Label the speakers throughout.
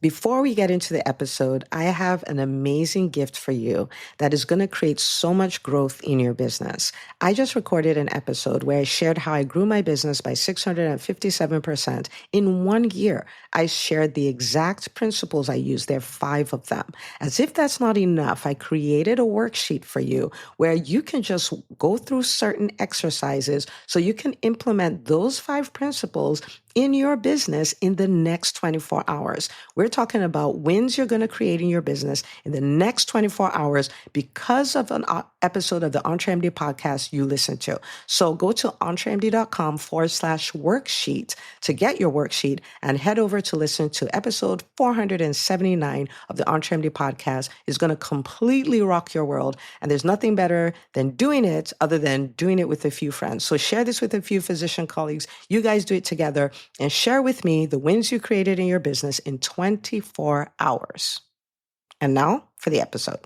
Speaker 1: Before we get into the episode, I have an amazing gift for you that is going to create so much growth in your business. I just recorded an episode where I shared how I grew my business by 657% in 1 year. I shared the exact principles I used. There are 5 of them. As if that's not enough, I created a worksheet for you where you can just go through certain exercises so you can implement those 5 principles in your business in the next 24 hours. We're talking about wins you're going to create in your business in the next 24 hours because of an episode of the EntreMD podcast you listen to. So go to entremd.com/worksheet to get your worksheet and head over to listen to episode 479 of the EntreMD podcast. Is going to completely rock your world. And there's nothing better than doing it other than doing it with a few friends. So share this with a few physician colleagues. You guys do it together and share with me the wins you created in your business in 24 hours. And now for the episode.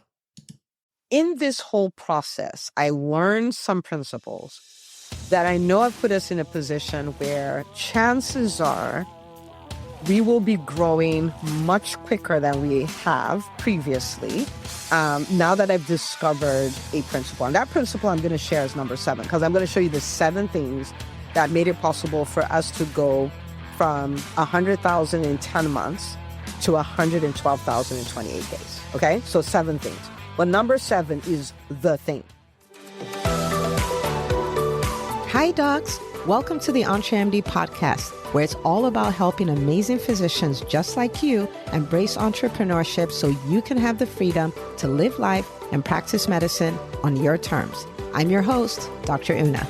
Speaker 1: In this whole process, I learned some principles that I know have put us in a position where chances are we will be growing much quicker than we have previously. Now that I've discovered a principle, and that principle I'm going to share is number 7, because I'm going to show you the 7 things that made it possible for us to go from 100,000 in 10 months to 112,000 in 28 days. Okay, so 7 things. But number 7 is the thing. Hi, docs. Welcome to the EntreMD podcast, where it's all about helping amazing physicians just like you embrace entrepreneurship so you can have the freedom to live life and practice medicine on your terms. I'm your host, Dr. Una.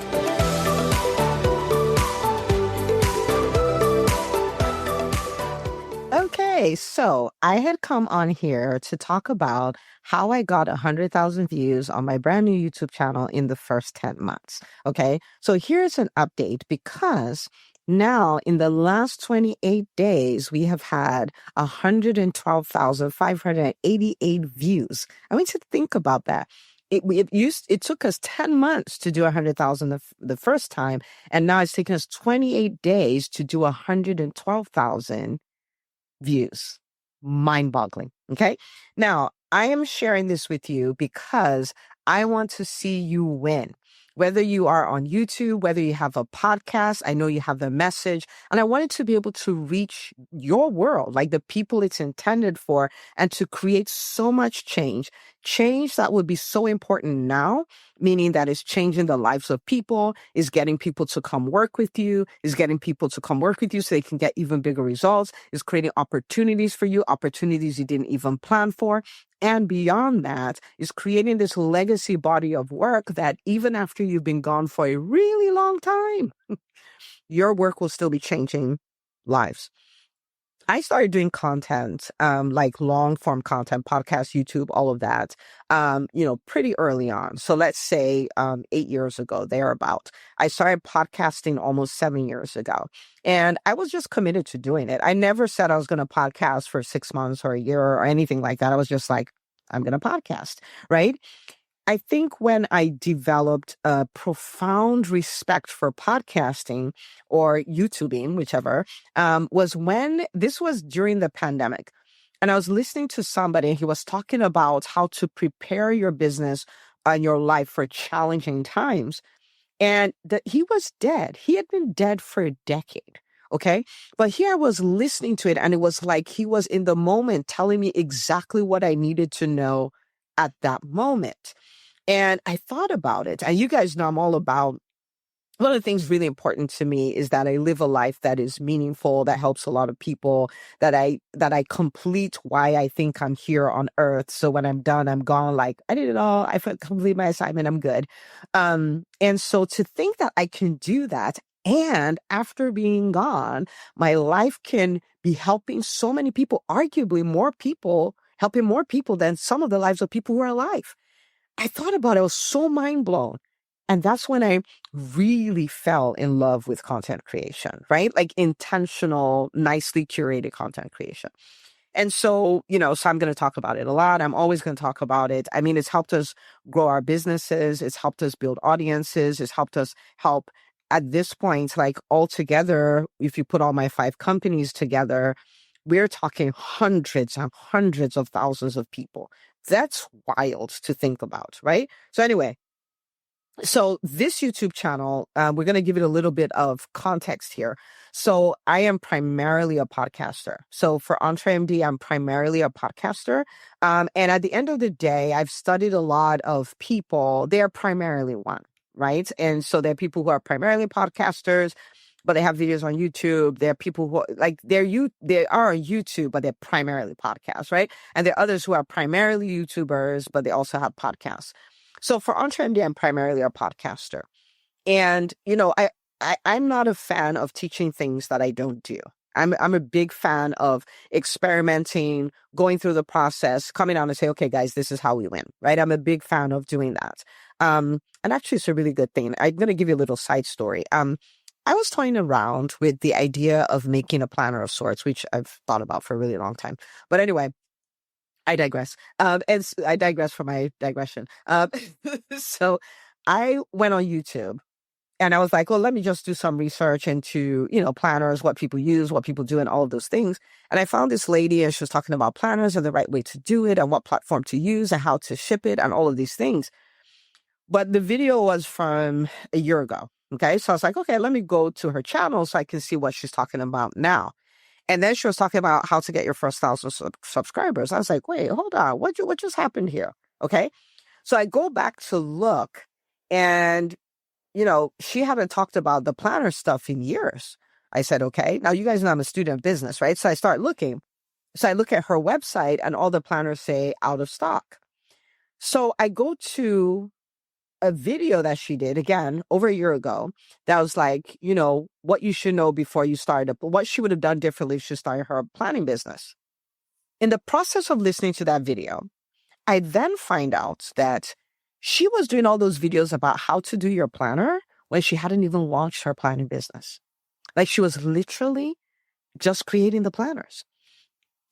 Speaker 1: Okay, so I had come on here to talk about how I got 100,000 views on my brand new YouTube channel in the first 10 months. Okay, so here's an update because now in the last 28 days, we have had 112,588 views. I want you to think about that. It took us 10 months to do 100,000 the first time, and now it's taken us 28 days to do 112,000 views. Mind-boggling. Okay. Now, I am sharing this with you because I want to see you win. Whether you are on YouTube, whether you have a podcast, I know you have the message, and I wanted to be able to reach your world, like the people it's intended for, and to create so much change that would be so important now, meaning that it's changing the lives of people, is getting people to come work with you, so they can get even bigger results, is creating opportunities for you, opportunities you didn't even plan for. And beyond that, is creating this legacy body of work that even after you've been gone for a really long time, your work will still be changing lives. I started doing content, like long form content, podcast, YouTube, all of that, pretty early on. So let's say 8 years ago, thereabout. I started podcasting almost 7 years ago. And I was just committed to doing it. I never said I was going to podcast for 6 months or a year or anything like that. I was just like, I'm going to podcast, right? I think when I developed a profound respect for podcasting or YouTubing, whichever, was when this was during the pandemic. And I was listening to somebody, and he was talking about how to prepare your business and your life for challenging times. And he was dead. He had been dead for a decade. Okay. But here I was listening to it, and it was like he was in the moment telling me exactly what I needed to know at that moment. And I thought about it. And you guys know I'm all about, one of the things really important to me is that I live a life that is meaningful, that helps a lot of people, that I complete why I think I'm here on earth. So when I'm done, I'm gone. Like, I did it all. I complete my assignment. I'm good. And so to think that I can do that, and after being gone, my life can be helping so many people, arguably helping more people than some of the lives of people who are alive. I thought about it. I was so mind blown. And that's when I really fell in love with content creation, right? Like intentional, nicely curated content creation. And so, so I'm going to talk about it a lot. I'm always going to talk about it. I mean, it's helped us grow our businesses. It's helped us build audiences. It's helped us help at this point, like all together, if you put all my 5 companies together, We're talking hundreds and hundreds of thousands of people. That's wild to think about, right? So anyway, so this YouTube channel, we're going to give it a little bit of context here. So I am primarily a podcaster. So for EntreMD, I'm primarily a podcaster. And at the end of the day, I've studied a lot of people. They're primarily one, right? And so there are people who are primarily podcasters, but they have videos on YouTube. There are people who they are on YouTube, but they're primarily podcasts, right? And there are others who are primarily YouTubers, but they also have podcasts. So for EntreMD, I'm primarily a podcaster. And, I'm not a fan of teaching things that I don't do. I'm a big fan of experimenting, going through the process, coming out and say, okay, guys, this is how we win, right? I'm a big fan of doing that. And actually, it's a really good thing. I'm going to give you a little side story. I was toying around with the idea of making a planner of sorts, which I've thought about for a really long time. But anyway, I digress. I digress from my digression. So I went on YouTube and I was like, well, let me just do some research into, planners, what people use, what people do, and all of those things. And I found this lady and she was talking about planners and the right way to do it and what platform to use and how to ship it and all of these things. But the video was from a year ago. Okay. So I was like, okay, let me go to her channel so I can see what she's talking about now. And then she was talking about how to get your first 1,000 subscribers. I was like, wait, hold on. What just happened here? Okay. So I go back to look and, she hadn't talked about the planner stuff in years. I said, okay, now you guys know I'm a student of business, right? So I start looking. So I look at her website and all the planners say out of stock. So I go to a video that she did again over a year ago that was like, what you should know before you start up, what she would have done differently if she started her planning business. In the process of listening to that video, I then find out that she was doing all those videos about how to do your planner when she hadn't even launched her planning business. Like she was literally just creating the planners.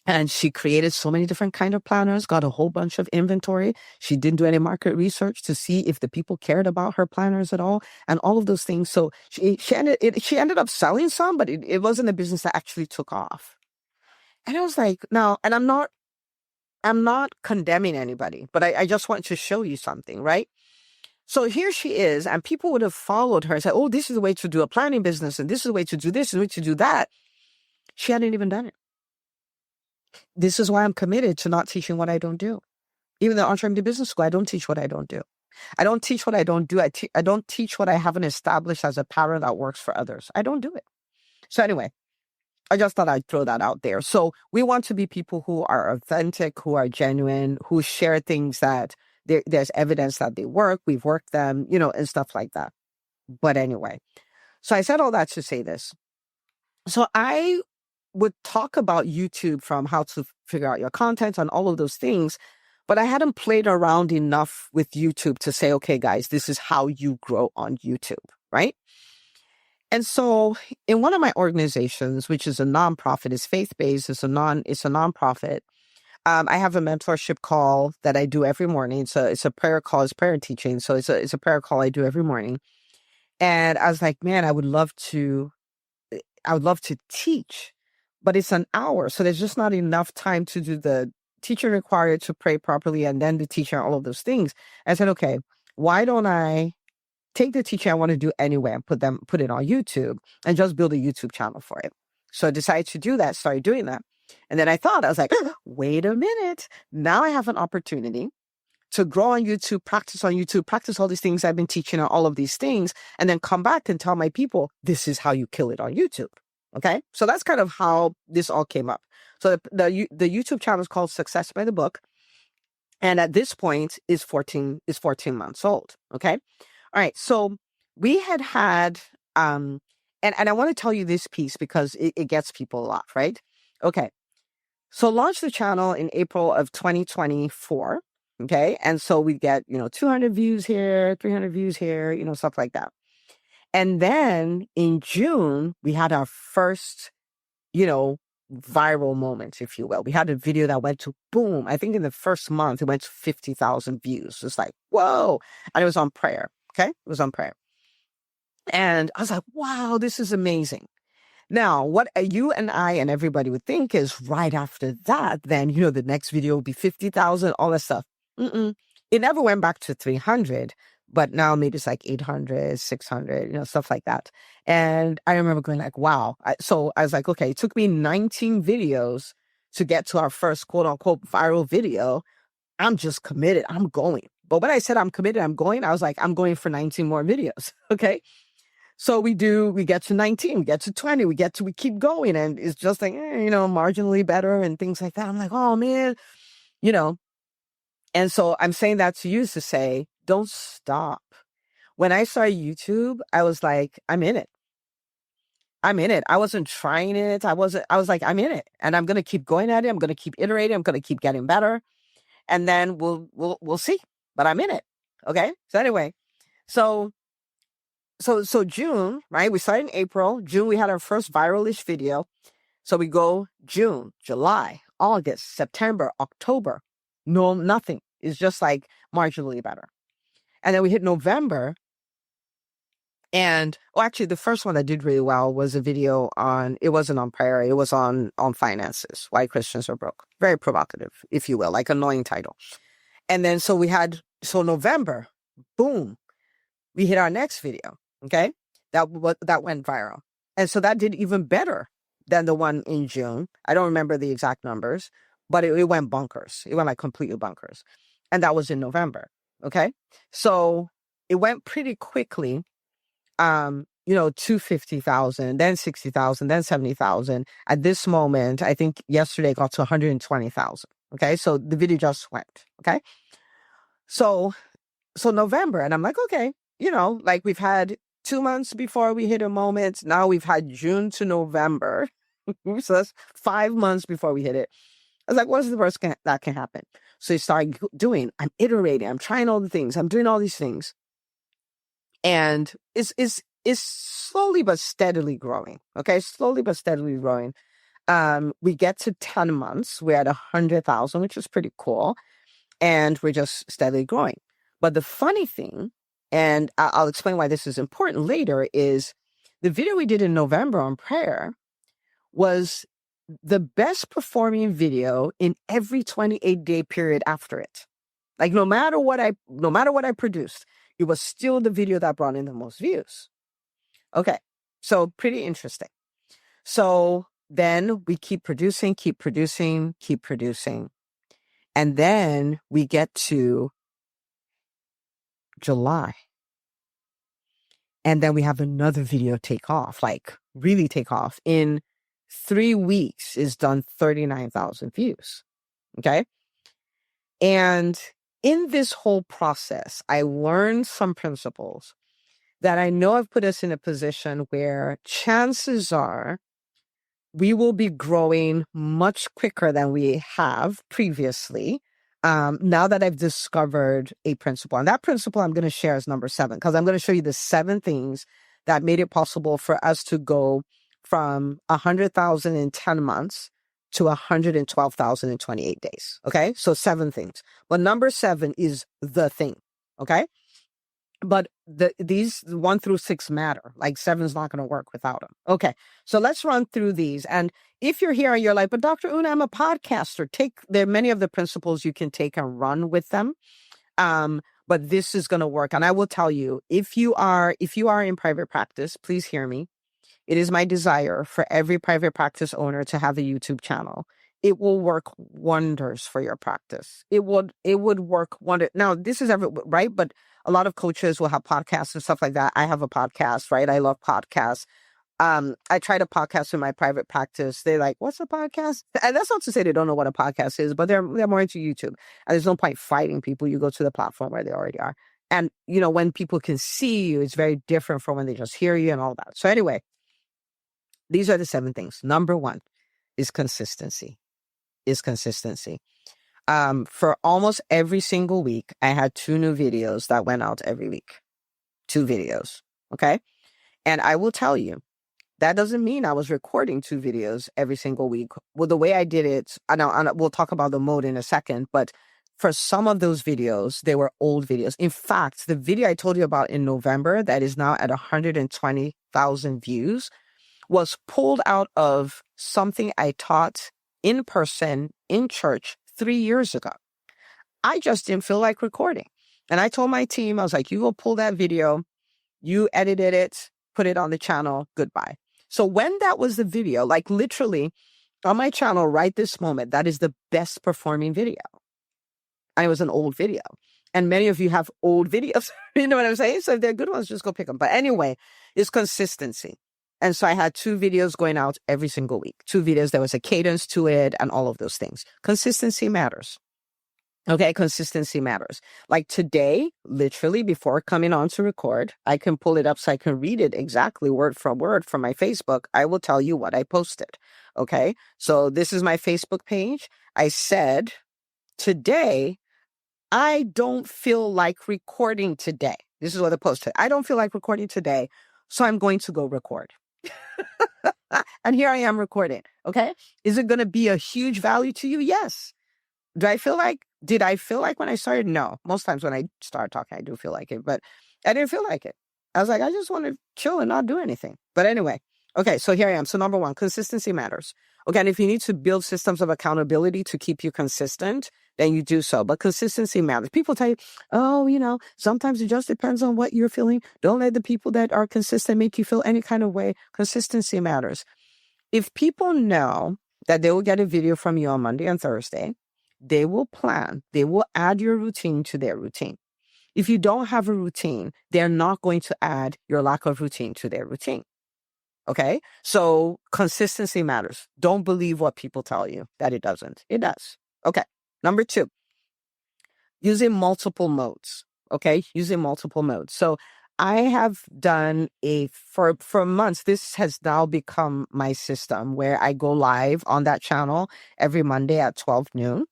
Speaker 1: And she created so many different kind of planners, got a whole bunch of inventory. She didn't do any market research to see if the people cared about her planners at all and all of those things. So she ended up selling some, but it wasn't a business that actually took off. And I was like, no, and I'm not condemning anybody, but I just want to show you something, right? So here she is, and people would have followed her and said, oh, this is the way to do a planning business, and this is the way to do this, and the way to do that. She hadn't even done it. This is why I'm committed to not teaching what I don't do. Even though EntreMD Business School, I don't teach what I don't do. I don't teach what I don't do. I don't teach what I haven't established as a pattern that works for others. I don't do it. So anyway, I just thought I'd throw that out there. So we want to be people who are authentic, who are genuine, who share things that there's evidence that they work. We've worked them, and stuff like that. But anyway, so I said all that to say this. So I would talk about YouTube from how to figure out your content and all of those things, but I hadn't played around enough with YouTube to say, okay, guys, this is how you grow on YouTube, right? And so in one of my organizations, which is a nonprofit, is faith-based, it's a nonprofit. I have a mentorship call that I do every morning. It's a prayer call, it's prayer and teaching. So it's a prayer call I do every morning. And I was like, man, I would love to teach, but it's an hour. So there's just not enough time to do the teaching required to pray properly and then the teaching, all of those things. I said, okay, why don't I take the teaching I want to do anyway and put it on YouTube and just build a YouTube channel for it. So I decided to do that, started doing that. And then I was like, wait a minute. Now I have an opportunity to grow on YouTube, practice all these things I've been teaching on all of these things, and then come back and tell my people, this is how you kill it on YouTube. Okay. So that's kind of how this all came up. So the YouTube channel is called Success by the Book. And at this point is 14 months old. Okay. All right. So we had, and I want to tell you this piece because it gets people a lot, right? Okay. So launched the channel in April of 2024. Okay. And so we get, 200 views here, 300 views here, stuff like that. And then in June, we had our first, viral moment, if you will. We had a video that went to boom. I think in the first month, it went to 50,000 views. It's like, whoa. And it was on prayer. Okay. It was on prayer. And I was like, wow, this is amazing. Now, what you and I and everybody would think is right after that, then, the next video will be 50,000, all that stuff. It never went back to 300, but now maybe it's like 800, 600, stuff like that. And I remember going like, wow. So I was like, okay, it took me 19 videos to get to our first quote unquote viral video. I'm just committed. I'm going. But when I said I'm committed, I'm going, I was like, I'm going for 19 more videos. Okay. So we get to 19, we get to 20, we keep going. And it's just like, marginally better and things like that. I'm like, oh man, And so I'm saying that to you to say, don't stop. When I started YouTube, I was like, I'm in it. I'm in it. I wasn't trying it. I was like, I'm in it and I'm going to keep going at it. I'm going to keep iterating. I'm going to keep getting better. And then we'll see, but I'm in it. Okay. So anyway, so June, right? We started in April. June, we had our first viral-ish video. So we go June, July, August, September, October. No, nothing. It's just like marginally better. And then we hit November. And actually the first one that did really well was a video it wasn't on prayer. It was on finances, why Christians are broke. Very provocative, if you will, like annoying title. And then so November, boom, we hit our next video. Okay. That went viral. And so that did even better than the one in June. I don't remember the exact numbers, but it went bonkers. It went like completely bonkers. And that was in November. Okay. So it went pretty quickly. 250,000, then 60,000, then 70,000. At this moment, I think yesterday got to 120,000. Okay. So the video just went. Okay. So November, and I'm like, okay, like we've had 2 months before we hit a moment. Now we've had June to November. So that's 5 months before we hit it. I was like, what is the worst that can happen? So you start doing, I'm iterating, I'm trying all the things, I'm doing all these things. And it's slowly but steadily growing. Okay. Slowly but steadily growing. We get to 10 months. We're at 100,000, which is pretty cool. And we're just steadily growing. But the funny thing, and I'll explain why this is important later, is the video we did in November on prayer was the best performing video in every 28-day period after it. Like no matter what I produced, it was still the video that brought in the most views. Okay. So pretty interesting. So then we keep producing. And then we get to July. And then we have another video take off, like really take off. In 3 weeks, it's done 39,000 views. Okay. And in this whole process, I learned some principles that I know have put us in a position where chances are we will be growing much quicker than we have previously. Now that I've discovered a principle, and that principle I'm going to share is number 7, because I'm going to show you the 7 things that made it possible for us to go from 100,000 in 10 months to 112,000 in 28 days. Okay. So 7 things, but number 7 is the thing. Okay. But these 1 through 6 matter. Like 7 is not going to work without them. Okay. So let's run through these. And if you're here and you're like, but Dr. Una, I'm a podcaster. There are many of the principles you can take and run with them. But this is going to work. And I will tell you, if you are in private practice, please hear me. It is my desire for every private practice owner to have a YouTube channel. It will work wonders for your practice. It would work wonder. Now, this is right, but a lot of coaches will have podcasts and stuff like that. I have a podcast, right? I love podcasts. I tried a podcast in my private practice. They're like, "What's a podcast?" And that's not to say they don't know what a podcast is, but they're more into YouTube. And there's no point fighting people. You go to the platform where they already are. And when people can see you, it's very different from when they just hear you and all that. So anyway, these are the 7 things. Number 1 is consistency. For almost every single week, I had 2 new videos that went out every week. 2 videos. Okay. And I will tell you, that doesn't mean I was recording 2 videos every single week. Well, the way I did it, we'll talk about the mode in a second, but for some of those videos, they were old videos. In fact, the video I told you about in November that is now at 120,000 views was pulled out of something I taught in person in church 3 years ago. I just didn't feel like recording. And I told my team, I was like, you go pull that video, you edited it, put it on the channel, goodbye. So when that was the video, like literally on my channel right this moment, that is the best performing video. And it was an old video. And many of you have old videos. You know what I'm saying? So if they're good ones, just go pick them. But anyway, it's consistency. And so I had 2 videos going out every single week. 2 videos, there was a cadence to it and all of those things. Consistency matters. Okay, consistency matters. Like today, literally before coming on to record, I can pull it up so I can read it exactly word from my Facebook. I will tell you what I posted. Okay, so this is my Facebook page. I said, today, I don't feel like recording today. This is what I posted. I don't feel like recording today, so I'm going to go record. And here I am recording. Okay, is it going to be a huge value to you? Yes. Did I feel like when I started? No. Most times when I start talking, I do feel like it, but I didn't feel like it. I was like, I just want to chill and not do anything. But anyway, okay, so here I am. So number 1, consistency matters. Okay, and if you need to build systems of accountability to keep you consistent, then you do so. But consistency matters. People tell you, oh, sometimes it just depends on what you're feeling. Don't let the people that are consistent make you feel any kind of way. Consistency matters. If people know that they will get a video from you on Monday and Thursday, they will plan. They will add your routine to their routine. If you don't have a routine, they're not going to add your lack of routine to their routine. Okay? So consistency matters. Don't believe what people tell you that it doesn't. It does. Okay. Number 2, using multiple modes. Okay? Using multiple modes. So I have done for months, this has now become my system where I go live on that channel every Monday at 12 noon.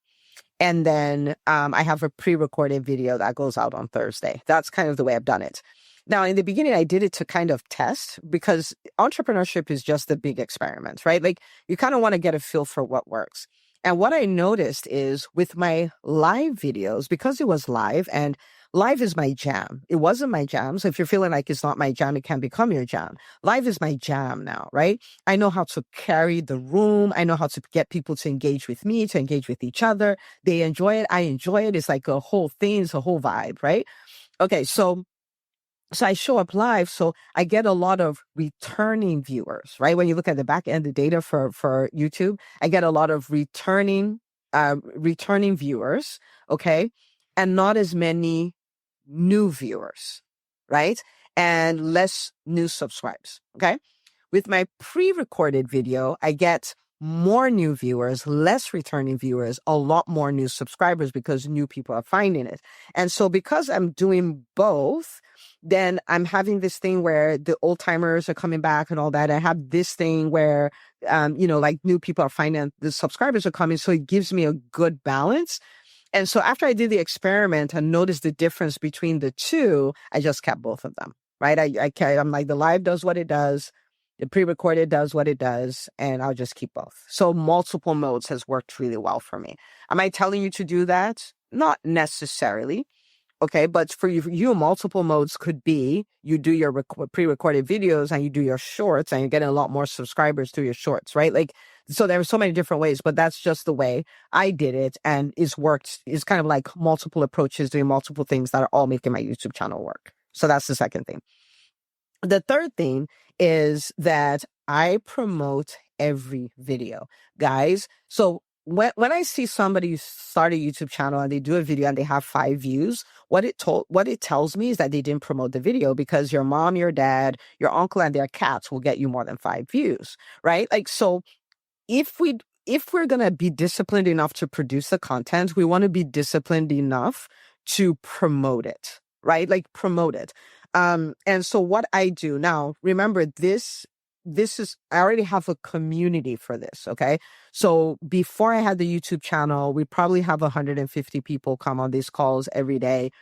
Speaker 1: And then I have a pre-recorded video that goes out on Thursday. That's kind of the way I've done it. Now, in the beginning, I did it to kind of test because entrepreneurship is just a big experiment, right? Like you kind of want to get a feel for what works. And what I noticed is with my live videos, because it was live and live is my jam. It wasn't my jam. So if you're feeling like it's not my jam, it can become your jam. Live is my jam now, right? I know how to carry the room. I know how to get people to engage with me, to engage with each other. They enjoy it. I enjoy it. It's like a whole thing. It's a whole vibe, right? Okay, so I show up live, so I get a lot of returning viewers, right? When you look at the back end, the data for YouTube, I get a lot of returning viewers, okay? And not as many new viewers, right? And less new subscribers, okay? With my pre-recorded video, I get more new viewers, less returning viewers, a lot more new subscribers because new people are finding it. And so because I'm doing both, then I'm having this thing where the old timers are coming back and all that. I have this thing where, like new people are finding the subscribers are coming. So it gives me a good balance. And so after I did the experiment and noticed the difference between the two, I just kept both of them, right? I'm like, the live does what it does. The pre-recorded does what it does, and I'll just keep both. So multiple modes has worked really well for me. Am I telling you to do that? Not necessarily. Okay, but for you, multiple modes could be you do your pre-recorded videos and you do your shorts and you're getting a lot more subscribers through your shorts, right? Like, so there are so many different ways, but that's just the way I did it, and it's worked. It's kind of like multiple approaches, doing multiple things that are all making my YouTube channel work. So that's the second thing. The third thing is that I promote every video, guys. So when I see somebody start a YouTube channel and they do a video and they have 5 views, what it tells me is that they didn't promote the video, because your mom, your dad, your uncle, and their cats will get you more than 5 views, right? Like, so if we're going to be disciplined enough to produce the content, we want to be disciplined enough to promote it, right? Like promote it. And so what I do now, remember this is, I already have a community for this. Okay. So before I had the YouTube channel, we probably have 150 people come on these calls every day.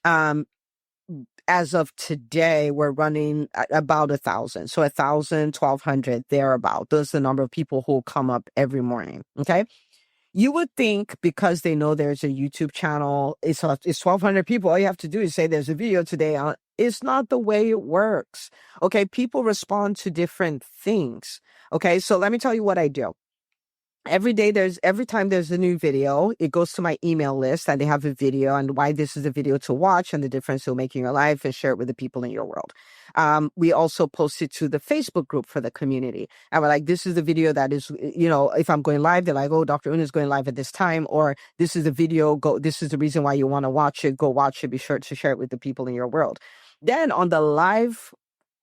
Speaker 1: As of today, we're running about 1,000. So 1,000, 1,200, thereabout. Those are the number of people who come up every morning. Okay. You would think because they know there's a YouTube channel, it's 1,200 people. All you have to do is say there's a video today. It's not the way it works. Okay. People respond to different things. Okay. So let me tell you what I do. Every time there's a new video, it goes to my email list and they have a video and why this is a video to watch and the difference it'll make in your life, and share it with the people in your world. We also post it to the Facebook group for the community. And we're like, this is the video that is, if I'm going live, they're like, oh, Dr. Una is going live at this time, or this is the video, this is the reason why you want to watch it, go watch it, be sure to share it with the people in your world. Then on the live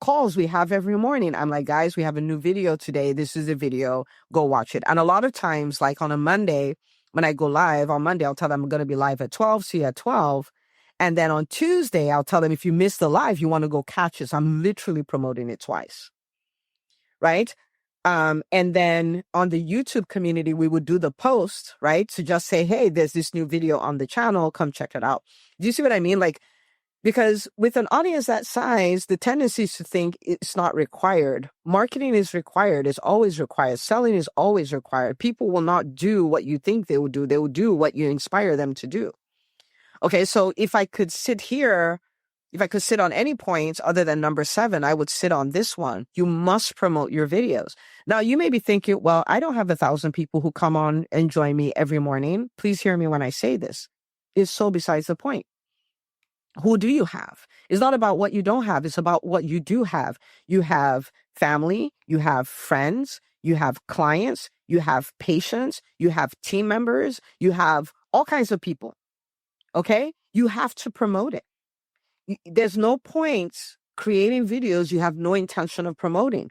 Speaker 1: calls we have every morning, I'm like, guys, we have a new video today. This is a video. Go watch it. And a lot of times, like on a Monday, when I go live on Monday, I'll tell them I'm going to be live at 12. See you at 12. And then on Tuesday, I'll tell them if you missed the live, you want to go catch it. So I'm literally promoting it twice. Right. And then on the YouTube community, we would do the post, right? To just say, hey, there's this new video on the channel. Come check it out. Do you see what I mean? Like, because with an audience that size, the tendency is to think it's not required. Marketing is required. It's always required. Selling is always required. People will not do what you think they will do. They will do what you inspire them to do. Okay, so if I could sit on any points other than number 7, I would sit on this one. You must promote your videos. Now, you may be thinking, well, I don't have 1,000 people who come on and join me every morning. Please hear me when I say this. It's so besides the point. Who do you have? It's not about what you don't have. It's about what you do have. You have family, you have friends, you have clients, you have patients, you have team members, you have all kinds of people. Okay? You have to promote it. There's no point creating videos you have no intention of promoting.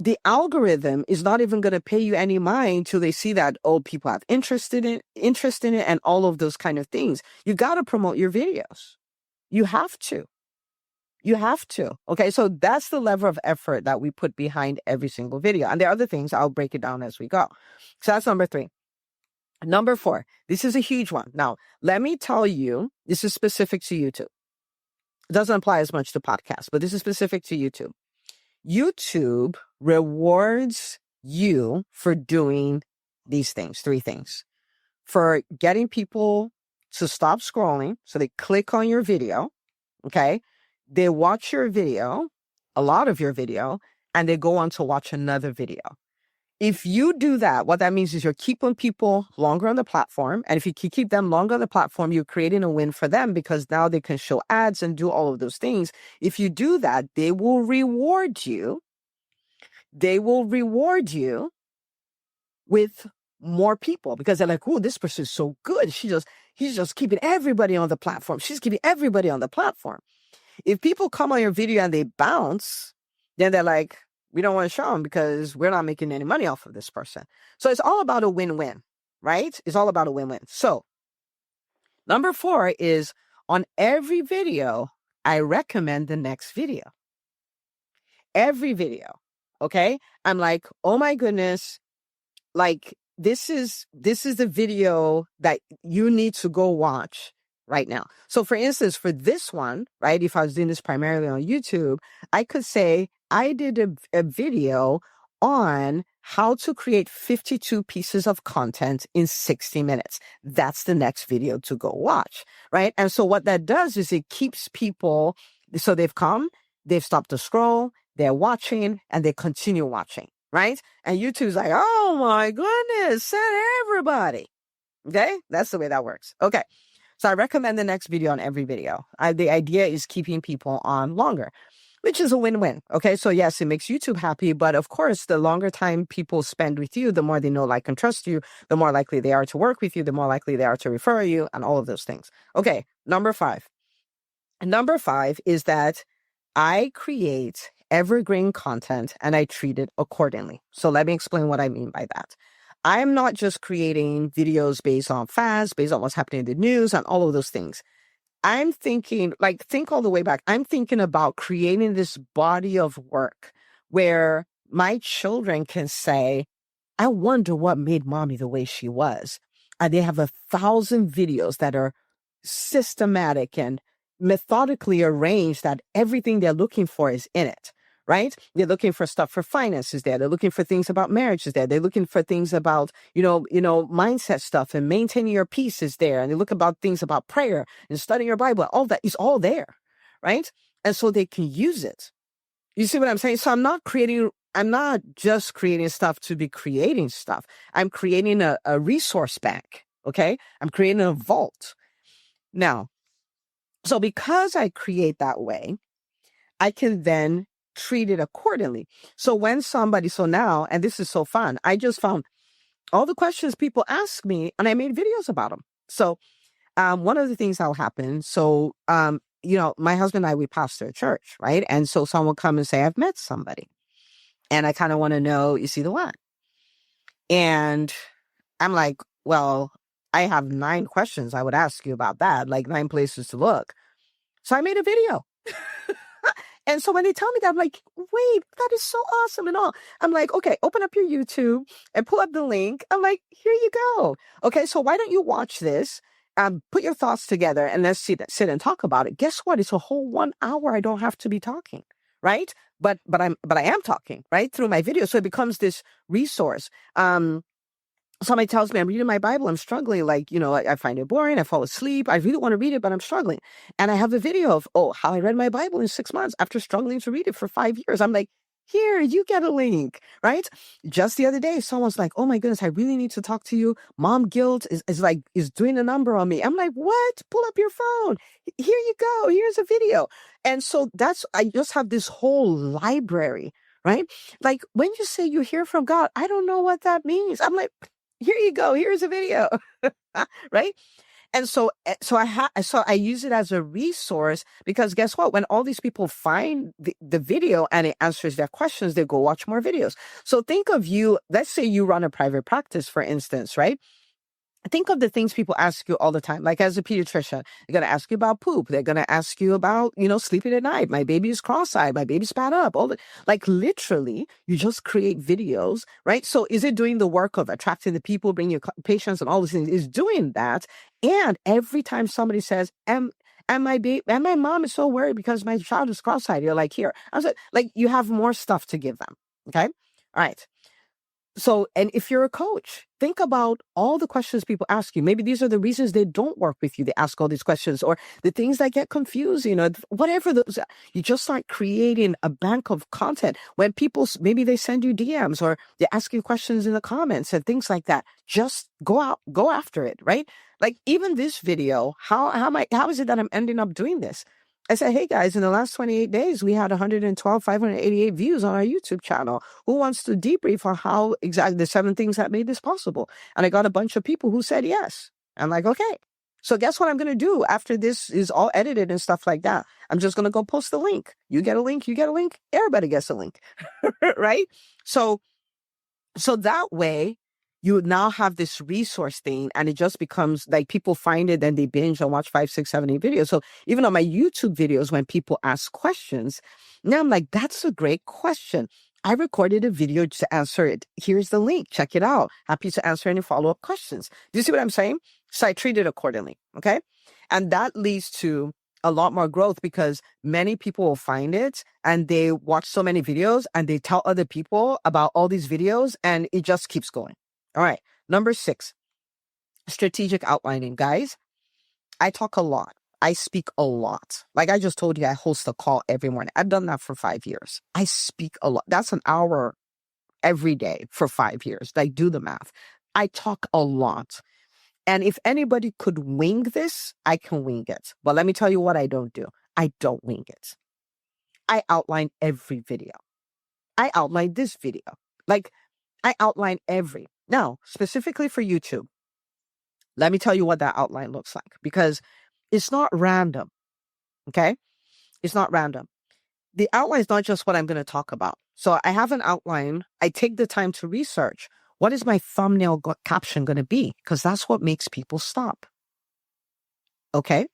Speaker 1: The algorithm is not even going to pay you any mind till they see that, oh, people have interest in it, and all of those kind of things. You got to promote your videos. You have to. You have to. Okay, so that's the level of effort that we put behind every single video. And there are other things, I'll break it down as we go. So that's number 3. Number 4, this is a huge one. Now, let me tell you, this is specific to YouTube. It doesn't apply as much to podcasts, but this is specific to YouTube. YouTube rewards you for doing these things, 3 things. For getting people to stop scrolling, so they click on your video, okay? They watch your video, a lot of your video, and they go on to watch another video. If you do that, what that means is you're keeping people longer on the platform. And if you keep them longer on the platform, you're creating a win for them because now they can show ads and do all of those things. If you do that, they will reward you. They will reward you with more people because they're like, oh, this person is so good. He's just keeping everybody on the platform. She's keeping everybody on the platform. If people come on your video and they bounce, then they're like, we don't want to show them because we're not making any money off of this person. So it's all about a win-win, right? It's all about a win-win. So number 4 is on every video, I recommend the next video. Every video. Okay. I'm like, oh my goodness. Like this is the video that you need to go watch right now. So for instance, for this one, right, if I was doing this primarily on YouTube, I could say I did a video on how to create 52 pieces of content in 60 minutes. That's the next video to go watch, right? And so what that does is it keeps people, so they've come, they've stopped to scroll, they're watching, and they continue watching, right? And YouTube's like, oh my goodness, send everybody. Okay? That's the way that works. Okay. So I recommend the next video on every video. The idea is keeping people on longer, which is a win-win. Okay. So yes, it makes YouTube happy, but of course, the longer time people spend with you, the more they know, like, and trust you, the more likely they are to work with you, the more likely they are to refer you, and all of those things. Okay. Number 5. Number 5 is that I create evergreen content and I treat it accordingly. So let me explain what I mean by that. I'm not just creating videos based on fads, based on what's happening in the news and all of those things. I'm thinking, like, think all the way back. I'm thinking about creating this body of work where my children can say, I wonder what made mommy the way she was. And they have 1,000 videos that are systematic and methodically arranged that everything they're looking for is in it. Right? They're looking for stuff for finances there. They're looking for things about marriages there. They're looking for things about, mindset stuff and maintaining your peace is there. And they look about things about prayer and studying your Bible. All that is all there. right? And so they can use it. You see what I'm saying? So I'm not just creating stuff to be creating stuff. I'm creating a resource bank. Okay. I'm creating a vault. Now, so because I create that way, I can then treat it accordingly. So so now, and this is so fun, I just found all the questions people ask me and I made videos about them. So one of the things that'll happen, so, my husband and I, we pastor a church, right? And so someone will come and say, I've met somebody and I kind of want to know, you see the what? And I'm like, well, I have 9 questions I would ask you about that, like 9 places to look. So I made a video. And so when they tell me that, I'm like, wait, that is so awesome and all. I'm like, okay, open up your YouTube and pull up the link. I'm like, here you go. Okay, so why don't you watch this? Put your thoughts together and let's sit and talk about it. Guess what? It's a whole 1 hour. I don't have to be talking, right? But I am talking, right, through my video. So it becomes this resource. Somebody tells me I'm reading my Bible, I'm struggling. Like, I find it boring. I fall asleep. I really want to read it, but I'm struggling. And I have a video of, how I read my Bible in 6 months after struggling to read it for 5 years. I'm like, here, you get a link, right? Just the other day, someone's like, oh my goodness, I really need to talk to you. Mom guilt is doing a number on me. I'm like, what? Pull up your phone. Here you go. Here's a video. And so I just have this whole library, right? Like when you say you hear from God, I don't know what that means. I'm like, here you go. Here's a video, right? And so I use it as a resource because guess what? When all these people find the video and it answers their questions, they go watch more videos. So think of let's say you run a private practice, for instance, right? Think of the things people ask you all the time. Like as a pediatrician, they're going to ask you about poop. They're going to ask you about, sleeping at night. My baby is cross-eyed. My baby spat up. Like literally, you just create videos, right? So is it doing the work of attracting the people, bringing your patients and all these things? Is doing that. And every time somebody says, and my mom is so worried because my child is cross-eyed. You're like, here. I was like, you have more stuff to give them. Okay. All right. So, and if you're a coach, think about all the questions people ask you. Maybe these are the reasons they don't work with you. They ask all these questions or the things that get confused, whatever those, you just start creating a bank of content when maybe they send you DMs or they ask you questions in the comments and things like that. Just go after it, right? Like even this video, how is it that I'm ending up doing this? I said, hey guys, in the last 28 days, we had 588 views on our YouTube channel. Who wants to debrief on how exactly the 7 things that made this possible? And I got a bunch of people who said yes. I'm like, okay. So guess what I'm going to do after this is all edited and stuff like that? I'm just going to go post the link. You get a link, everybody gets a link, right? So that way, you would now have this resource thing and it just becomes like people find it and they binge and watch 5, 6, 7, 8 videos. So even on my YouTube videos, when people ask questions, now I'm like, that's a great question. I recorded a video to answer it. Here's the link. Check it out. Happy to answer any follow-up questions. Do you see what I'm saying? So I treat it accordingly. Okay. And that leads to a lot more growth because many people will find it and they watch so many videos and they tell other people about all these videos and it just keeps going. All right. Number 6, strategic outlining. Guys, I talk a lot. I speak a lot. Like I just told you, I host a call every morning. I've done that for 5 years. I speak a lot. That's an hour every day for 5 years. Like do the math. I talk a lot. And if anybody could wing this, I can wing it. But let me tell you what I don't do. I don't wing it. I outline every video. I outline this video. Like I outline every. Now, specifically for YouTube, let me tell you what that outline looks like because it's not random. Okay? It's not random. The outline is not just what I'm going to talk about. So I have an outline. I take the time to research. What is my thumbnail caption going to be? Because that's what makes people stop. Okay?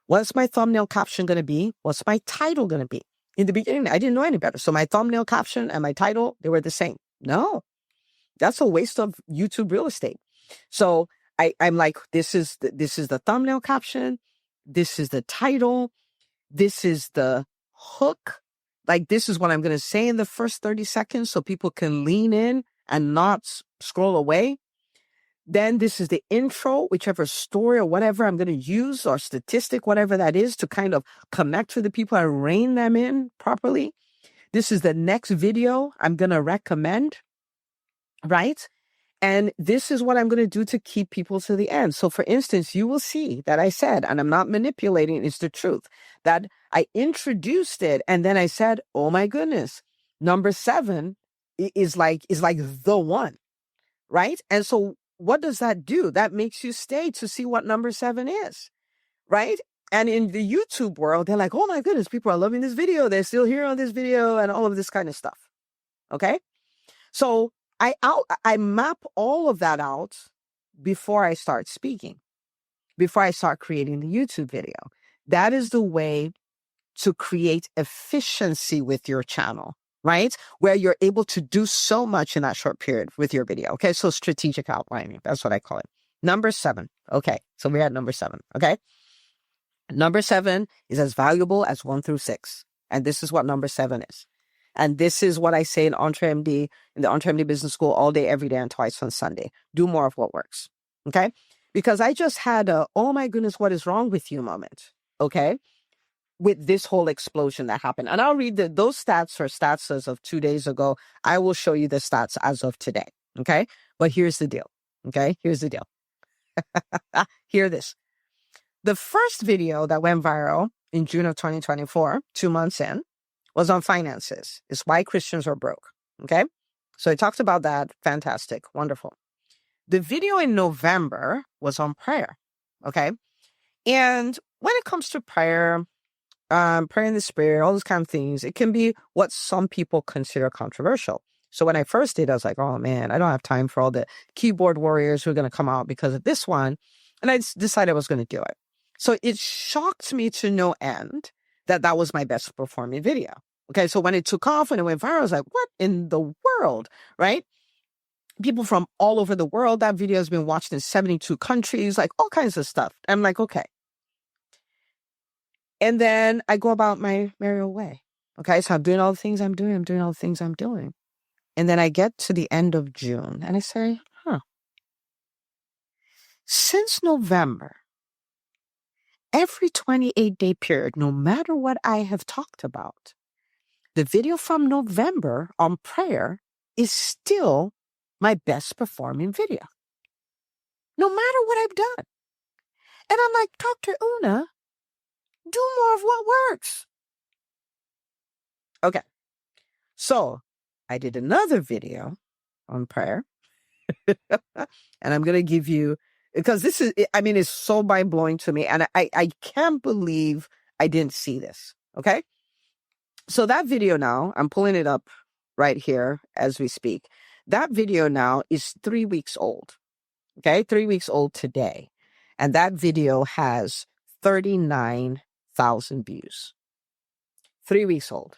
Speaker 1: What's my thumbnail caption going to be? What's my title going to be? In the beginning, I didn't know any better. So my thumbnail caption and my title, they were the same. No, that's a waste of YouTube real estate. So I'm like, this is the thumbnail caption. This is the title. This is the hook. Like, this is what I'm going to say in the first 30 seconds so people can lean in and not scroll away. Then this is the intro, whichever story or whatever I'm going to use, or statistic, whatever that is, to kind of connect with the people and rein them in properly. This is the next video I'm going to recommend, right? And this is what I'm going to do to keep people to the end. So for instance, you will see that I said, and I'm not manipulating, it's the truth, that I introduced it and then I said, oh my goodness, number 7 is like the one, right? And so what does that do? That makes you stay to see what number 7 is, right? And in the YouTube world, they're like, oh my goodness, people are loving this video. They're still here on this video and all of this kind of stuff. Okay. So I map all of that out before I start speaking, before I start creating the YouTube video. That is the way to create efficiency with your channel, right? Where you're able to do so much in that short period with your video. Okay. So strategic outlining, that's what I call it. Number 7. Okay. So we're at number 7. Okay. Number 7 is as valuable as 1 through 6. And this is what number 7 is. And this is what I say in EntreMD, in the EntreMD Business School, all day, every day, and twice on Sunday. Do more of what works. Okay. Because I just had a, oh my goodness, what is wrong with you moment. Okay. With this whole explosion that happened. And I'll read those stats are stats as of 2 days ago. I will show you the stats as of today. Okay. But here's the deal. Okay. Here's the deal. Hear this. The first video that went viral in June of 2024, 2 months in, was on finances. It's why Christians are broke. Okay. So it talks about that. Fantastic. Wonderful. The video in November was on prayer. Okay. And when it comes to prayer, prayer in the spirit, all those kind of things, it can be what some people consider controversial. So when I first did, I was like, oh man, I don't have time for all the keyboard warriors who are going to come out because of this one. And I decided I was going to do it. So it shocked me to no end that was my best performing video. Okay. So when it took off and it went viral, I was like, what in the world? Right? People from all over the world, that video has been watched in 72 countries, like all kinds of stuff. I'm like, okay. And then I go about my merry way. Okay. So I'm doing all the things I'm doing. I'm doing all the things I'm doing. And then I get to the end of June and I say, since November, every 28-day period, no matter what I have talked about, the video from November on prayer is still my best performing video, no matter what I've done. And I'm like, Dr. Una, do more of what works. Okay. So I did another video on prayer. And I'm going to give you, because this is, I mean, it's so mind blowing to me. And I can't believe I didn't see this. Okay. So that video now, I'm pulling it up right here as we speak. That video now is 3 weeks old. Okay. 3 weeks old today. And that video has 39,000 views. 3 weeks old.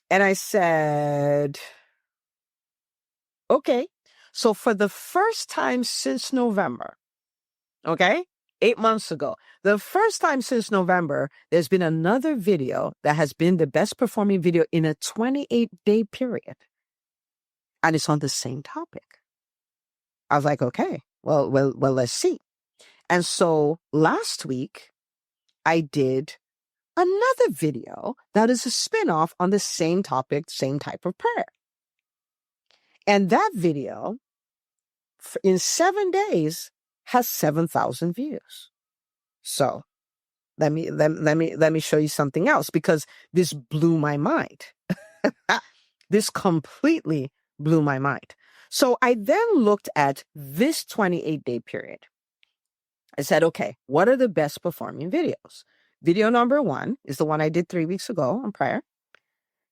Speaker 1: And I said, okay. So for the first time since November, okay, 8 months ago, the first time since November, there's been another video that has been the best performing video in a 28-day period. And it's on the same topic. I was like, okay, well, let's see. And so last week, I did another video that is a spin-off on the same topic, same type of prayer. And that video in 7 days has 7,000 views. So let me show you something else, because this blew my mind. This completely blew my mind. So I then looked at this 28-day period. I said, okay, what are the best performing videos? Video number 1 is the one I did 3 weeks ago on prayer.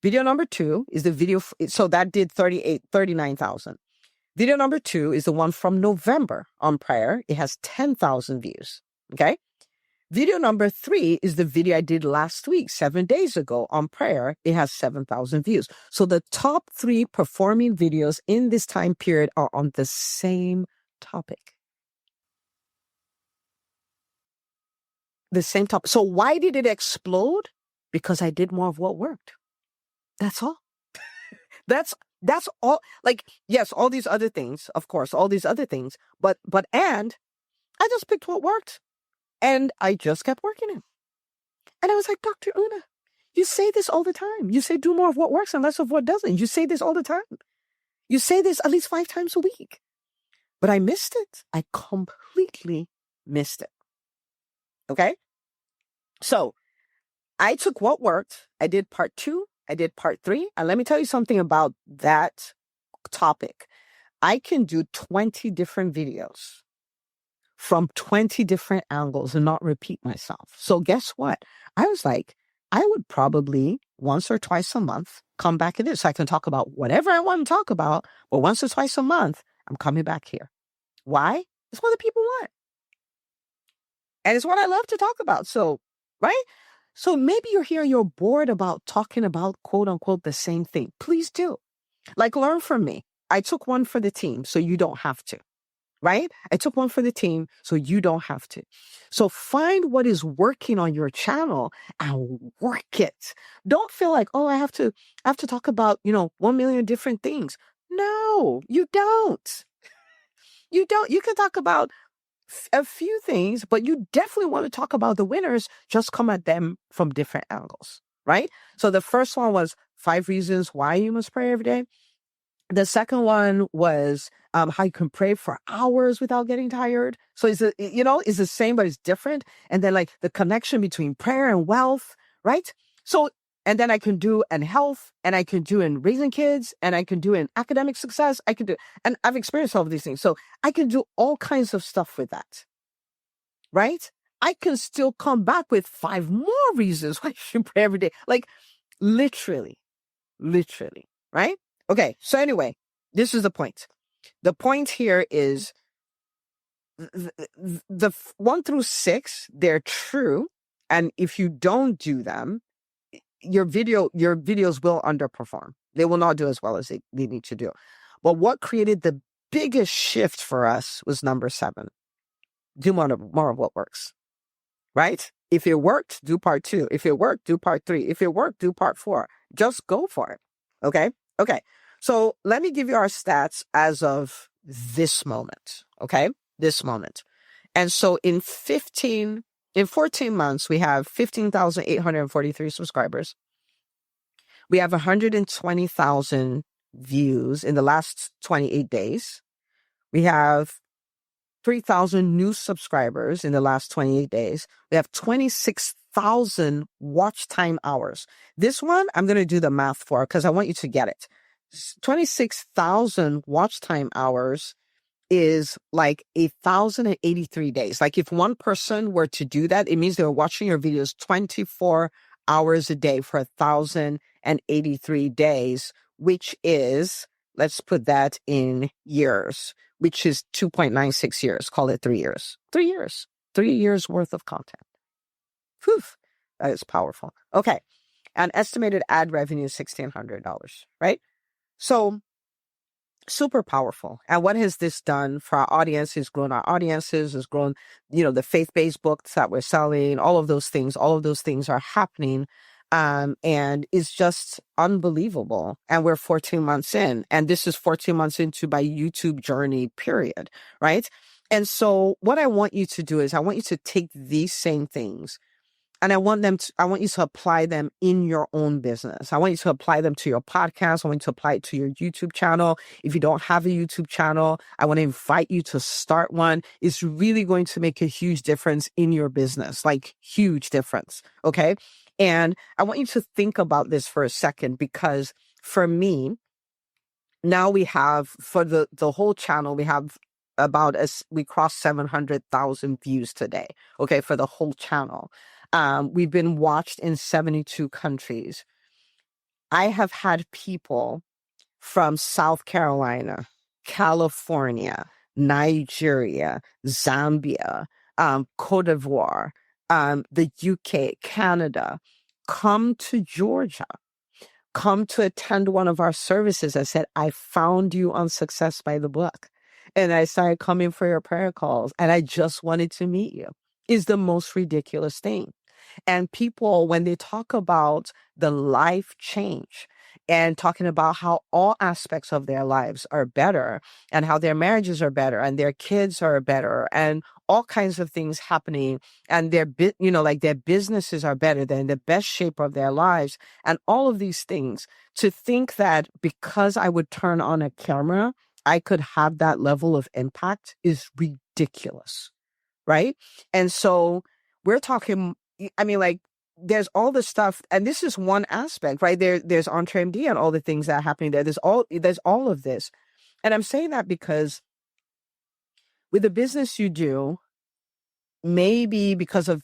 Speaker 1: Video number 2 is the video. So that did 39,000. Video number 2 is the one from November on prayer. It has 10,000 views. Okay. Video number 3 is the video I did last week, 7 days ago on prayer. It has 7,000 views. So the top 3 performing videos in this time period are on the same topic. The same topic. So why did it explode? Because I did more of what worked. That's all. That's all. Like, yes, all these other things, of course, all these other things, and I just picked what worked and I just kept working it. And I was like, Dr. Una, you say this all the time. You say do more of what works and less of what doesn't. You say this all the time. You say this at least 5 times a week. But I missed it. I completely missed it. Okay? So I took what worked. I did part 2. I did part 3. And let me tell you something about that topic. I can do 20 different videos from 20 different angles and not repeat myself. So guess what? I was like, I would probably once or twice a month come back in this. So I can talk about whatever I want to talk about, but once or twice a month, I'm coming back here. Why? It's what the people want. And it's what I love to talk about. So, right? So maybe you're here, you're bored about talking about quote unquote the same thing. Please do. Like, learn from me. I took one for the team, so you don't have to. Right? I took one for the team, so you don't have to. So find what is working on your channel and work it. Don't feel like, oh, I have to talk about, 1 million different things. No, you don't. You don't. You can talk about a few things, but you definitely want to talk about the winners. Just come at them from different angles, right? So the first one was 5 reasons why you must pray every day. The second one was how you can pray for hours without getting tired. So it's the same, but it's different. And then like the connection between prayer and wealth, right? So, and then I can do in health, and I can do in raising kids, and I can do in academic success. I can do, and I've experienced all of these things. So I can do all kinds of stuff with that, right? I can still come back with 5 more reasons why you should pray every day. Like literally, right? Okay, so anyway, this is the point. The point here is the 1 through 6, they're true. And if you don't do them, your videos will underperform. They will not do as well as they need to do. But what created the biggest shift for us was number 7. Do more of what works, right? If it worked, do part 2. If it worked, do part 3. If it worked, do part 4. Just go for it. Okay. So let me give you our stats as of this moment. Okay. This moment. And so in 14 months, we have 15,843 subscribers. We have 120,000 views in the last 28 days. We have 3,000 new subscribers in the last 28 days. We have 26,000 watch time hours. This one, I'm going to do the math for because I want you to get it. 26,000 watch time hours is like 1,083 days. Like if one person were to do that, it means they were watching your videos 24 hours a day for 1,083 days, which is, let's put that in years, which is 2.96 years. Call it 3 years. 3 years. 3 years worth of content. Whew, that is powerful. Okay. And estimated ad revenue is $1,600, right? So super powerful. And what has this done for our audience? It's grown our audiences, it's grown, the faith-based books that we're selling, all of those things are happening. And it's just unbelievable. And we're 14 months in, and this is 14 months into my YouTube journey, period. Right. And so what I want you to do is I want you to take these same things, and I want you to apply them in your own business. I want you to apply them to your podcast. I want you to apply it to your YouTube channel. If you don't have a YouTube channel, I want to invite you to start one. It's really going to make a huge difference in your business, like huge difference. Okay. And I want you to think about this for a second, because for me, now we have, for the whole channel, we have we crossed 700,000 views today. Okay. For the whole channel. We've been watched in 72 countries. I have had people from South Carolina, California, Nigeria, Zambia, Cote d'Ivoire, the UK, Canada, come to Georgia, come to attend one of our services. I said, I found you on Success by the Book. And I started coming for your prayer calls, and I just wanted to meet you. Is the most ridiculous thing. And people, when they talk about the life change, and talking about how all aspects of their lives are better and how their marriages are better and their kids are better and all kinds of things happening, and like their businesses are better, they're in the best shape of their lives, and all of these things. To think that because I would turn on a camera, I could have that level of impact is ridiculous, right? And so we're talking, I mean, like, there's all the stuff, and this is one aspect, right? There's EntreMD and all the things that are happening there. There's all of this. And I'm saying that because with the business you do, maybe because of,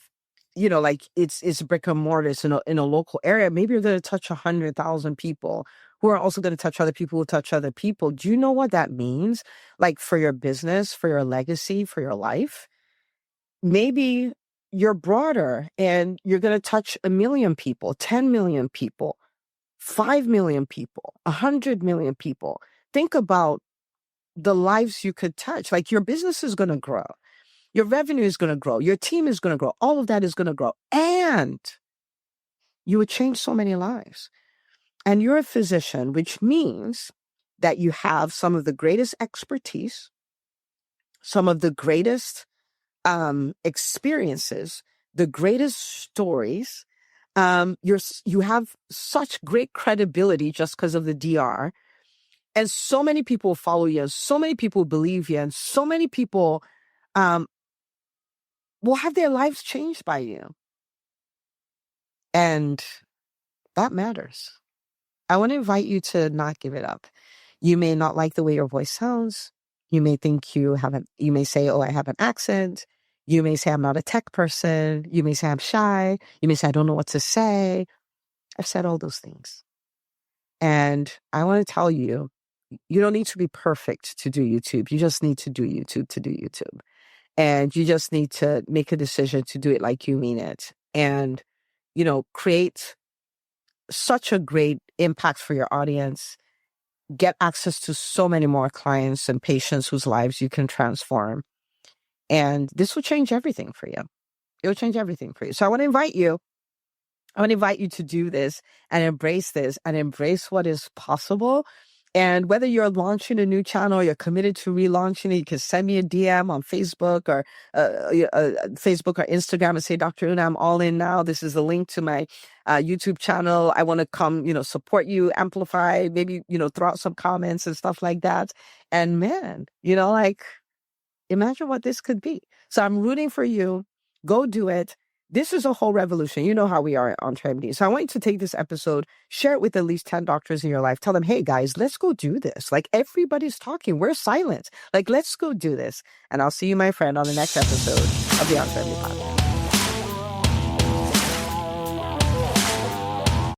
Speaker 1: like it's brick and mortar, it's in a local area, maybe you're going to touch 100,000 people who are also going to touch other people who touch other people. Do you know what that means? Like, for your business, for your legacy, for your life? Maybe you're broader and you're going to touch 1 million people, 10 million people, 5 million people, 100 million people. Think about the lives you could touch. Like, your business is going to grow. Your revenue is going to grow. Your team is going to grow. All of that is going to grow. And you would change so many lives. And you're a physician, which means that you have some of the greatest expertise, some of the greatest experiences, the greatest stories. You have such great credibility just because of the DR. And so many people follow you, and so many people believe you, and so many people will have their lives changed by you. And that matters. I want to invite you to not give it up. You may not like the way your voice sounds. You may think you may say, oh, I have an accent. You may say, I'm not a tech person. You may say, I'm shy. You may say, I don't know what to say. I've said all those things. And I want to tell you, you don't need to be perfect to do YouTube. You just need to do YouTube to do YouTube. And you just need to make a decision to do it like you mean it. And, create such a great impact for your audience. Get access to so many more clients and patients whose lives you can transform. And this will change everything for you. It will change everything for you. So I want to invite you to do this and embrace what is possible. And whether you're launching a new channel, you're committed to relaunching it, you can send me a DM on Facebook or Instagram and say, Dr. Una, I'm all in now. This is a link to my YouTube channel. I want to come, support you, amplify, maybe, throw out some comments and stuff like that. And man, imagine what this could be. So I'm rooting for you. Go do it. This is a whole revolution. You know how we are on EntreMD. So I want you to take this episode, share it with at least 10 doctors in your life. Tell them, hey, guys, let's go do this. Like, everybody's talking. We're silent. Like, let's go do this. And I'll see you, my friend, on the next episode of the EntreMD podcast.